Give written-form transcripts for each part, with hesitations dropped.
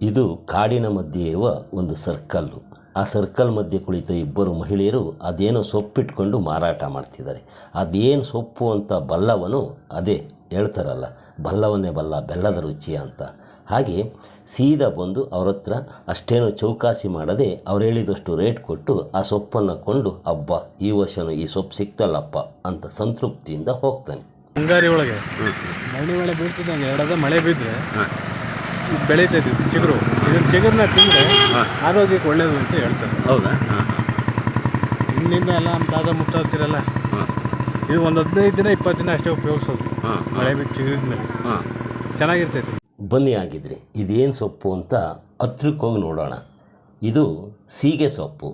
ಇದು ಕಾಡಿನ ಮಧ್ಯೆ ಇರುವ ಒಂದು ಸರ್ಕಲ್ಲು. ಆ ಸರ್ಕಲ್ ಮಧ್ಯೆ ಕುಳಿತ ಇಬ್ಬರು ಮಹಿಳೆಯರು ಅದೇನೋ ಸೊಪ್ಪಿಟ್ಕೊಂಡು ಮಾರಾಟ ಮಾಡ್ತಿದ್ದಾರೆ. ಅದೇನು ಸೊಪ್ಪು ಅಂತ ಬಲ್ಲವನು ಅದೇ ಹೇಳ್ತಾರಲ್ಲ, ಬಲ್ಲವನ್ನೇ ಬಲ್ಲ ಬೆಲ್ಲದ ರುಚಿ ಅಂತ. ಹಾಗೆ ಸೀದಾ ಬಂದು ಅವ್ರ ಹತ್ರ ಅಷ್ಟೇನೋ ಚೌಕಾಸಿ ಮಾಡದೆ ಅವ್ರು ಹೇಳಿದಷ್ಟು ರೇಟ್ ಕೊಟ್ಟು ಆ ಸೊಪ್ಪನ್ನು ಕೊಂಡು, ಹಬ್ಬ ಈ ವರ್ಷವೂ ಈ ಸೊಪ್ಪು ಸಿಕ್ತಲ್ಲಪ್ಪ ಅಂತ ಸಂತೃಪ್ತಿಯಿಂದ ಹೋಗ್ತಾನೆ. ಮುಂಗಾರಿ ಒಳಗೆ ಮಳೆ ಬೀಳ್ತಿದ್ದಂಗೆ ಎರಡದ ಮಳೆ ಬಿದ್ದರೆ ಬೆಳೀತೈತಿ ಚಿಗುರು. ಇದನ್ನ ಚಿಗುರನ್ನ ತಿಂದರೆ ಆರೋಗ್ಯಕ್ಕೆ ಒಳ್ಳೇದು ಅಂತ ಹೇಳ್ತಾರೆ. ಹೌದಾ? ಹಿಂದಿಂದ ಎಲ್ಲ ನಮ್ಮ ತಾತ ಮುತ್ತಾಗ್ತಿರಲ್ಲ, ಇದು ಒಂದು 15 ದಿನ 20 ದಿನ ಅಷ್ಟೇ ಉಪಯೋಗಿಸೋದು. ಮಳೆ ಬಿದ್ದು ಚಿಗುರಿದ ಮೇಲೆ ಚೆನ್ನಾಗಿರ್ತೈತಿ. ಬನ್ನಿ ಆಗಿದ್ರೆ ಇದೇನು ಸೊಪ್ಪು ಅಂತ ಹತ್ರಕ್ಕೆ ಹೋಗಿ ನೋಡೋಣ. ಇದು ಸೀಗೆ ಸೊಪ್ಪು,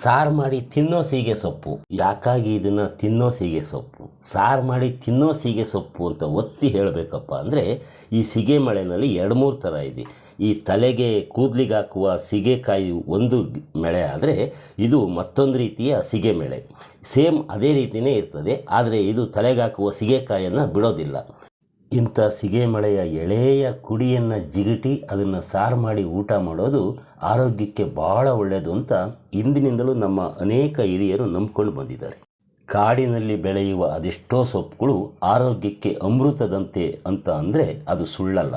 ಸಾರು ಮಾಡಿ ತಿನ್ನೋ ಸೀಗೆ ಸೊಪ್ಪು. ಯಾಕಾಗಿ ಇದನ್ನು ತಿನ್ನೋ ಸೀಗೆ ಸೊಪ್ಪು, ಸಾರು ಮಾಡಿ ತಿನ್ನೋ ಸೀಗೆ ಸೊಪ್ಪು ಅಂತ ಒತ್ತಿ ಹೇಳಬೇಕಪ್ಪ ಅಂದರೆ, ಈ ಸೀಗೆ ಮಳೆಯಲ್ಲಿ 2-3 ಥರ ಇದೆ. ಈ ತಲೆಗೆ ಕೂದಲಿಗೆ ಹಾಕುವ ಸೀಗೆಕಾಯಿ ಒಂದು ಮೆಳೆ ಆದರೆ, ಇದು ಮತ್ತೊಂದು ರೀತಿಯ ಸೀಗೆ ಮೆಳೆ. ಸೇಮ್ ಅದೇ ರೀತಿಯೇ ಇರ್ತದೆ, ಆದರೆ ಇದು ತಲೆಗೆ ಹಾಕುವ ಸೀಗೆಕಾಯಿಯನ್ನು ಬಿಡೋದಿಲ್ಲ. ಇಂಥ ಸೀಗೆ ಮಳೆಯ ಎಳೆಯ ಕುಡಿಯನ್ನು ಜಿಗಿಟಿ ಅದನ್ನು ಸಾರು ಮಾಡಿ ಊಟ ಮಾಡೋದು ಆರೋಗ್ಯಕ್ಕೆ ಭಾಳ ಒಳ್ಳೆಯದು ಅಂತ ಇಂದಿನಿಂದಲೂ ನಮ್ಮ ಅನೇಕ ಹಿರಿಯರು ನಂಬ್ಕೊಂಡು ಬಂದಿದ್ದಾರೆ. ಕಾಡಿನಲ್ಲಿ ಬೆಳೆಯುವ ಅದೆಷ್ಟೋ ಸೊಪ್ಪುಗಳು ಆರೋಗ್ಯಕ್ಕೆ ಅಮೃತದಂತೆ ಅಂತ ಅಂದರೆ ಅದು ಸುಳ್ಳಲ್ಲ.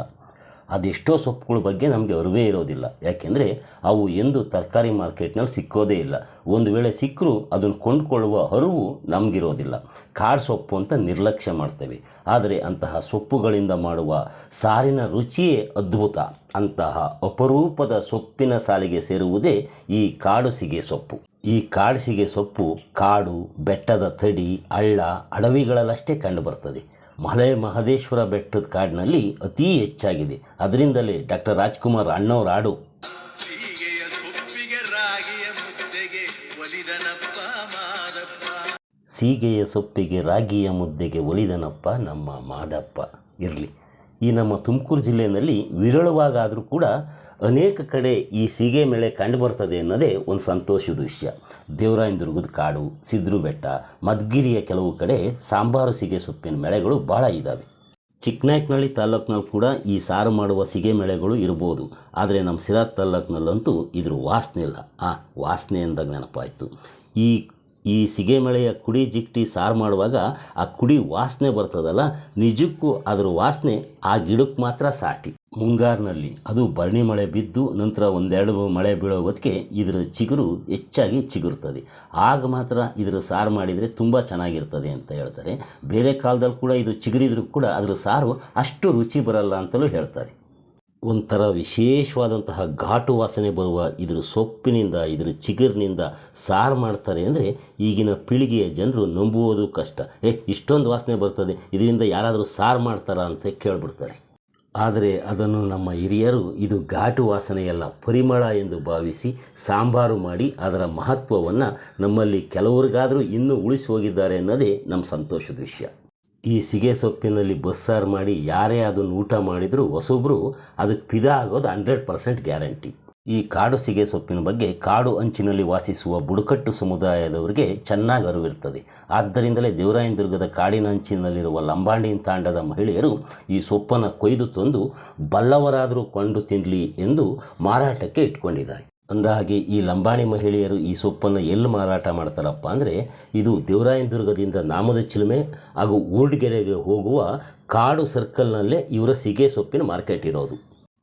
ಅದೆಷ್ಟೋ ಸೊಪ್ಪುಗಳ ಬಗ್ಗೆ ನಮಗೆ ಅರಿವೇ ಇರೋದಿಲ್ಲ. ಯಾಕೆಂದರೆ ಅವು ಎಂದು ತರಕಾರಿ ಮಾರ್ಕೆಟ್ನಲ್ಲಿ ಸಿಕ್ಕೋದೇ ಇಲ್ಲ. ಒಂದು ವೇಳೆ ಸಿಕ್ಕರೂ ಅದನ್ನು ಕೊಂಡುಕೊಳ್ಳುವ ಅರಿವು ನಮಗಿರೋದಿಲ್ಲ. ಕಾಡು ಸೊಪ್ಪು ಅಂತ ನಿರ್ಲಕ್ಷ್ಯ ಮಾಡ್ತೇವೆ. ಆದರೆ ಅಂತಹ ಸೊಪ್ಪುಗಳಿಂದ ಮಾಡುವ ಸಾರಿನ ರುಚಿಯೇ ಅದ್ಭುತ. ಅಂತಹ ಅಪರೂಪದ ಸೊಪ್ಪಿನ ಸಾಲಿಗೆ ಸೇರುವುದೇ ಈ ಕಾಡು ಸೀಗೆ ಸೊಪ್ಪು. ಈ ಕಾಡು ಸೀಗೆ ಸೊಪ್ಪು ಕಾಡು, ಬೆಟ್ಟದ ತಡಿ, ಹಳ್ಳ, ಅಡವಿಗಳಲ್ಲಷ್ಟೇ ಕಂಡುಬರ್ತದೆ. ಮಲೆ ಮಹದೇಶ್ವರ ಬೆಟ್ಟದ ಕಾಡಿನಲ್ಲಿ ಅತೀ ಹೆಚ್ಚಾಗಿದೆ. ಅದರಿಂದಲೇ ಡಾಕ್ಟರ್ ರಾಜ್ಕುಮಾರ್ ಅಣ್ಣವ್ರ ಹಾಡು, ಸೀಗೆಯ ಸೊಪ್ಪಿಗೆ ರಾಗಿಯ ಮುದ್ದೆಗೆ ಒಲಿದನಪ್ಪ ನಮ್ಮ ಮಾದಪ್ಪ. ಇರಲಿ, ಈ ನಮ್ಮ ತುಮಕೂರು ಜಿಲ್ಲೆಯಲ್ಲಿ ವಿರಳವಾಗಾದರೂ ಕೂಡ ಅನೇಕ ಕಡೆ ಈ ಸೀಗೆ ಮಳೆ ಕಂಡುಬರ್ತದೆ ಅನ್ನೋದೇ ಒಂದು ಸಂತೋಷದ ವಿಷಯ. ದೇವರಾಯನದುರ್ಗದ ಕಾಡು, ಸಿದ್ರು ಬೆಟ್ಟ, ಮಧುಗಿರಿಯ ಕೆಲವು ಕಡೆ ಸಾಂಬಾರು ಸೀಗೆ ಸೊಪ್ಪಿನ ಮೆಳೆಗಳು ಭಾಳ ಇದ್ದಾವೆ. ಚಿಕ್ಕನಾಯಕನಹಳ್ಳಿ ತಾಲ್ಲೂಕಿನಲ್ಲಿ ಕೂಡ ಈ ಸಾರು ಮಾಡುವ ಸೀಗೆ ಮೆಳೆಗಳು ಇರ್ಬೋದು. ಆದರೆ ನಮ್ಮ ಸಿರಾ ತಾಲ್ಲೂಕಿನಲ್ಲಂತೂ ಇದ್ರ ವಾಸನೆ ಇಲ್ಲ. ವಾಸನೆ ಅಂದಾಗ ನೆನಪಾಯಿತು. ಈ ಸೀಗೆ ಮಳೆಯ ಕುಡಿ ಜಿಕ್ಟಿ ಸಾರು ಮಾಡುವಾಗ ಆ ಕುಡಿ ವಾಸನೆ ಬರ್ತದಲ್ಲ, ನಿಜಕ್ಕೂ ಅದರ ವಾಸನೆ ಆ ಗಿಡಕ್ಕೆ ಮಾತ್ರ ಸಾಟಿ. ಮುಂಗಾರಿನಲ್ಲಿ ಅದು ಭರಣಿ ಮಳೆ ಬಿದ್ದು ನಂತರ 1-2 ಮಳೆ ಬೀಳೋ ಹೊತ್ತಿಗೆ ಇದರ ಚಿಗುರು ಹೆಚ್ಚಾಗಿ ಚಿಗುರ್ತದೆ. ಆಗ ಮಾತ್ರ ಇದರ ಸಾರು ಮಾಡಿದರೆ ತುಂಬ ಚೆನ್ನಾಗಿರ್ತದೆ ಅಂತ ಹೇಳ್ತಾರೆ. ಬೇರೆ ಕಾಲದಲ್ಲಿ ಕೂಡ ಇದು ಚಿಗುರಿದ್ರೂ ಕೂಡ ಅದರ ಸಾರು ಅಷ್ಟು ರುಚಿ ಬರಲ್ಲ ಅಂತಲೂ ಹೇಳ್ತಾರೆ. ಒಂಥರ ವಿಶೇಷವಾದಂತಹ ಘಾಟು ವಾಸನೆ ಬರುವ ಇದರ ಸೊಪ್ಪಿನಿಂದ, ಇದರ ಚಿಗುರಿನಿಂದ ಸಾರು ಮಾಡ್ತಾರೆ ಅಂದರೆ ಈಗಿನ ಪೀಳಿಗೆಯ ಜನರು ನಂಬುವುದು ಕಷ್ಟ. ಇಷ್ಟೊಂದು ವಾಸನೆ ಬರ್ತದೆ, ಇದರಿಂದ ಯಾರಾದರೂ ಸಾರು ಮಾಡ್ತಾರಾ ಅಂತ ಕೇಳಿಬಿಡ್ತಾರೆ. ಆದರೆ ಅದನ್ನು ನಮ್ಮ ಹಿರಿಯರು ಇದು ಘಾಟು ವಾಸನೆಯಲ್ಲ, ಪರಿಮಳ ಎಂದು ಭಾವಿಸಿ ಸಾಂಬಾರು ಮಾಡಿ ಅದರ ಮಹತ್ವವನ್ನು ನಮ್ಮಲ್ಲಿ ಕೆಲವರಿಗಾದರೂ ಇನ್ನೂ ಉಳಿಸಿ ಹೋಗಿದ್ದಾರೆ ಅನ್ನೋದೇ ನಮ್ಮ ಸಂತೋಷದ ವಿಷಯ. ಈ ಸೀಗೆ ಸೊಪ್ಪಿನಲ್ಲಿ ಬಸ್ಸಾರು ಮಾಡಿ ಯಾರೇ ಅದನ್ನು ಊಟ ಮಾಡಿದರೂ ಹೊಸೊಬ್ಬರು ಅದಕ್ಕೆ ಫಿದಾ ಆಗೋದು 100% ಗ್ಯಾರಂಟಿ. ಈ ಕಾಡು ಸೀಗೆ ಸೊಪ್ಪಿನ ಬಗ್ಗೆ ಕಾಡು ಅಂಚಿನಲ್ಲಿ ವಾಸಿಸುವ ಬುಡಕಟ್ಟು ಸಮುದಾಯದವರಿಗೆ ಚೆನ್ನಾಗಿ ಅರಿವಿರ್ತದೆ. ಆದ್ದರಿಂದಲೇ ದೇವರಾಯನದುರ್ಗದ ಕಾಡಿನ ಅಂಚಿನಲ್ಲಿರುವ ಲಂಬಾಣಿ ತಾಂಡದ ಮಹಿಳೆಯರು ಈ ಸೊಪ್ಪನ್ನು ಕೊಯ್ದು ತಂದು ಬಲ್ಲವರಾದರೂ ಕೊಂಡು ತಿನ್ನಲಿ ಎಂದು ಮಾರಾಟಕ್ಕೆ ಇಟ್ಕೊಂಡಿದ್ದಾರೆ. ಅಂದಹಾಗೆ ಈ ಲಂಬಾಣಿ ಮಹಿಳೆಯರು ಈ ಸೊಪ್ಪನ್ನು ಎಲ್ಲಿ ಮಾರಾಟ ಮಾಡ್ತಾರಪ್ಪ ಅಂದರೆ, ಇದು ದೇವರಾಯನದುರ್ಗದಿಂದ ನಾಮದ ಚಿಲುಮೆ ಹಾಗೂ ಊರ್ಡ್ಗೆರೆಗೆ ಹೋಗುವ ಕಾಡು ಸರ್ಕಲ್ನಲ್ಲೇ ಇವರ ಸೀಗೆ ಸೊಪ್ಪಿನ ಮಾರ್ಕೆಟ್ ಇರೋದು.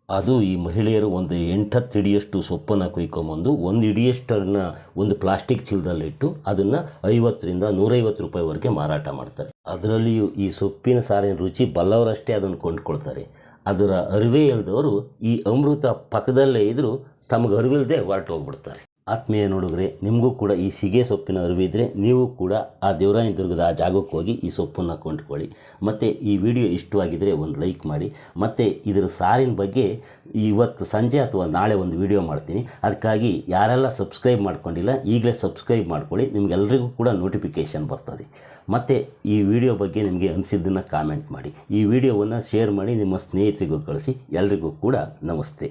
ಅದು ಈ ಮಹಿಳೆಯರು ಒಂದು 8-10 ಹಿಡಿಯಷ್ಟು ಸೊಪ್ಪನ್ನು ಕೊಯ್ಕೊಂಬಂದು 1 ಹಿಡಿಯಷ್ಟನ್ನು ಒಂದು ಪ್ಲಾಸ್ಟಿಕ್ ಚೀಲದಲ್ಲಿಟ್ಟು ಅದನ್ನು 50-150 ರೂಪಾಯಿವರೆಗೆ ಮಾರಾಟ ಮಾಡ್ತಾರೆ. ಅದರಲ್ಲಿಯೂ ಈ ಸೊಪ್ಪಿನ ಸಾರಿನ ರುಚಿ ಬಲ್ಲವರಷ್ಟೇ ಅದನ್ನು ಕೊಂಡುಕೊಳ್ತಾರೆ. ಅದರ ಅರಿವೇ ಇಲ್ಲದವರು ಈ ಅಮೃತ ಪಕ್ಕದಲ್ಲೇ ಇದ್ದರೂ ತಮಗೆ ಅರಿವಿಲ್ಲದೆ ಹೊರಟು ಹೋಗ್ಬಿಡ್ತಾರೆ. ಆತ್ಮೀಯ ನೋಡಿದ್ರೆ, ನಿಮಗೂ ಕೂಡ ಈ ಸೀಗೆ ಸೊಪ್ಪಿನ ಅರಿವಿದ್ದರೆ ನೀವು ಕೂಡ ಆ ದೇವರಾಯನದುರ್ಗದ ಆ ಜಾಗಕ್ಕೆ ಹೋಗಿ ಈ ಸೊಪ್ಪನ್ನು ಕೊಂಡ್ಕೊಳ್ಳಿ. ಮತ್ತು ಈ ವಿಡಿಯೋ ಇಷ್ಟವಾಗಿದ್ದರೆ ಒಂದು ಲೈಕ್ ಮಾಡಿ. ಮತ್ತು ಇದರ ಸಾರಿನ ಬಗ್ಗೆ ಇವತ್ತು ಸಂಜೆ ಅಥವಾ ನಾಳೆ ಒಂದು ವಿಡಿಯೋ ಮಾಡ್ತೀನಿ. ಅದಕ್ಕಾಗಿ ಯಾರೆಲ್ಲ ಸಬ್ಸ್ಕ್ರೈಬ್ ಮಾಡ್ಕೊಂಡಿಲ್ಲ ಈಗಲೇ ಸಬ್ಸ್ಕ್ರೈಬ್ ಮಾಡ್ಕೊಳ್ಳಿ, ನಿಮಗೆಲ್ಲರಿಗೂ ಕೂಡ ನೋಟಿಫಿಕೇಷನ್ ಬರ್ತದೆ. ಮತ್ತು ಈ ವಿಡಿಯೋ ಬಗ್ಗೆ ನಿಮಗೆ ಅನಿಸಿದ್ದನ್ನು ಕಾಮೆಂಟ್ ಮಾಡಿ. ಈ ವಿಡಿಯೋವನ್ನು ಶೇರ್ ಮಾಡಿ ನಿಮ್ಮ ಸ್ನೇಹಿತರಿಗೂ ಕಳಿಸಿ. ಎಲ್ರಿಗೂ ಕೂಡ ನಮಸ್ತೆ.